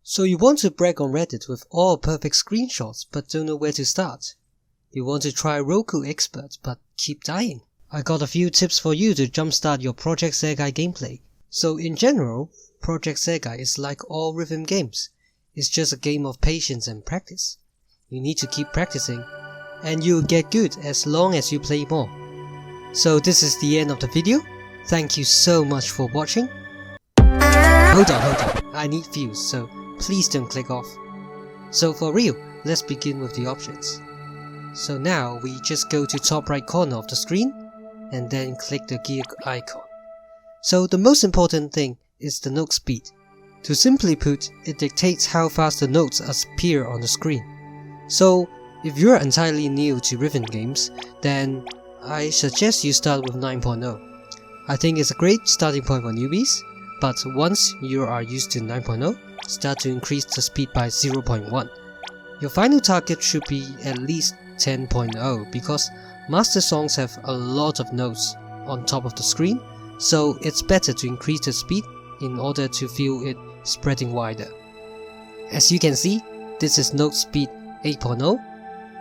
So you want to brag on Reddit with all perfect screenshots but don't know where to start. You want to try Roku Expert but keep dying. I got a few tips for you to jumpstart your Project Sekai gameplay. So in general, Project Sekai is like all rhythm games. It's just a game of patience and practice. You need to keep practicing, and you'll get good as long as you play more. So this is the end of the video. Thank you so much for watching. Hold on, I need views, so please don't click off. So for real, let's begin with the options. So now we just go to top right corner of the screen and then click the gear icon. So the most important thing is the note speed. To simply put, it dictates how fast the notes appear on the screen. So if you're entirely new to rhythm games, then I suggest you start with 9.0. I think it's a great starting point for newbies, but once you are used to 9.0, start to increase the speed by 0.1. Your final target should be at least 10.0 because master songs have a lot of notes on top of the screen, so it's better to increase the speed in order to feel it spreading wider. As you can see, this is note speed 8.0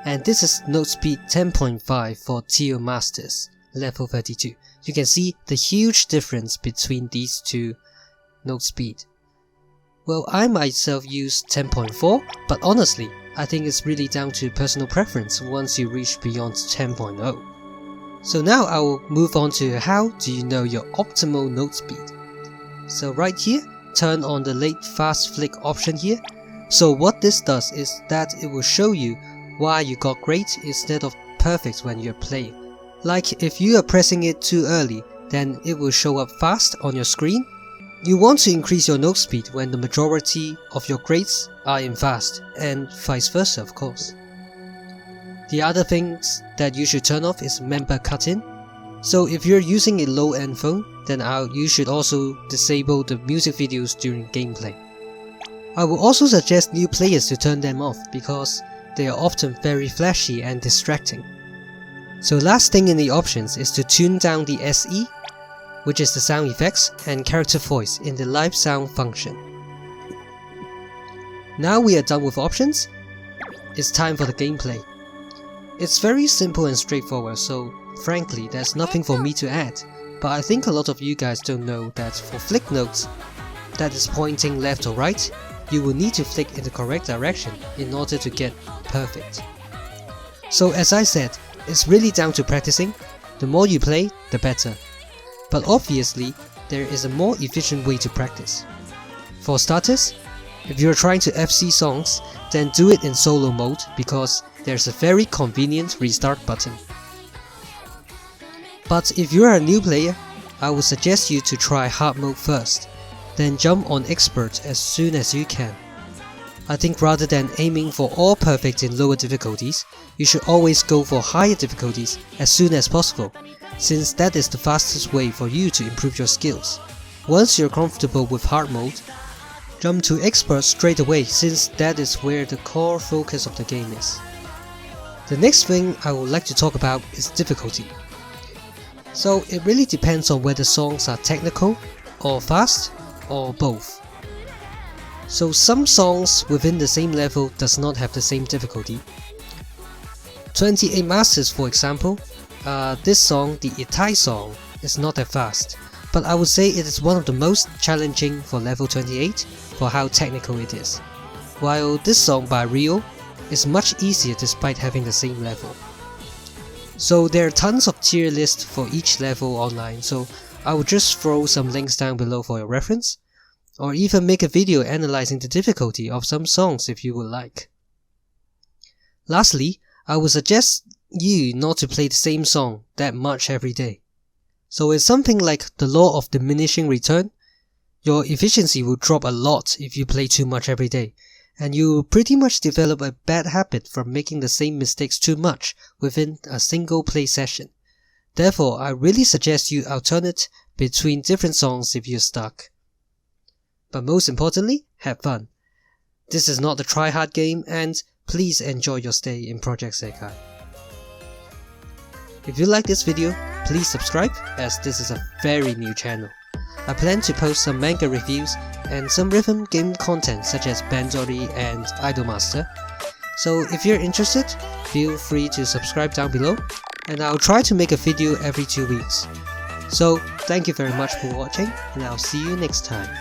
and this is note speed 10.5 for tier masters, level 32. You can see the huge difference between these two note speed. Well, I myself use 10.4, but honestly, I think it's really down to personal preference once you reach beyond 10.0. So now I will move on to how do you know your optimal note speed. So right here, turn on the late fast flick option here. So what this does is that it will show you why you got great instead of perfect when you're playing. Like if you are pressing it too early, then it will show up fast on your screen. You want to increase your note speed when the majority of your grades are in fast, and vice versa of course. The other things that you should turn off is member cut-in. So if you're using a low-end phone, then you should also disable the music videos during gameplay. I will also suggest new players to turn them off because they are often very flashy and distracting. So last thing in the options is to tune down the SE, which is the sound effects and character voice in the live sound function. Now we are done with options, it's time for the gameplay. It's very simple and straightforward, so frankly there's nothing for me to add, but I think a lot of you guys don't know that for flick notes that is pointing left or right, you will need to flick in the correct direction in order to get perfect. So as I said, it's really down to practicing. The more you play, the better. But obviously, there is a more efficient way to practice. For starters, if you're trying to FC songs, then do it in solo mode because there's a very convenient restart button. But if you're a new player, I would suggest you to try hard mode first, then jump on expert as soon as you can. I think rather than aiming for all perfect in lower difficulties, you should always go for higher difficulties as soon as possible, since that is the fastest way for you to improve your skills. Once you're comfortable with hard mode, jump to expert straight away since that is where the core focus of the game is. The next thing I would like to talk about is difficulty. So it really depends on whether songs are technical, or fast, or both. So some songs within the same level does not have the same difficulty. 28 Masters for example, this song, the Itai song, is not that fast, but I would say it is one of the most challenging for level 28 for how technical it is, while this song by Rio is much easier despite having the same level. So there are tons of tier lists for each level online, so I will just throw some links down below for your reference, or even make a video analyzing the difficulty of some songs if you would like. Lastly, I would suggest you not to play the same song that much every day. So it's something like the law of diminishing return. Your efficiency will drop a lot if you play too much every day, and you will pretty much develop a bad habit from making the same mistakes too much within a single play session. Therefore, I really suggest you alternate between different songs if you're stuck. But most importantly, have fun. This is not a try-hard game, and please enjoy your stay in Project Sekai. If you like this video, please subscribe as this is a very new channel. I plan to post some manga reviews and some rhythm game content such as Bandori and Idolmaster. So if you're interested, feel free to subscribe down below, and I'll try to make a video every 2 weeks. So thank you very much for watching, and I'll see you next time.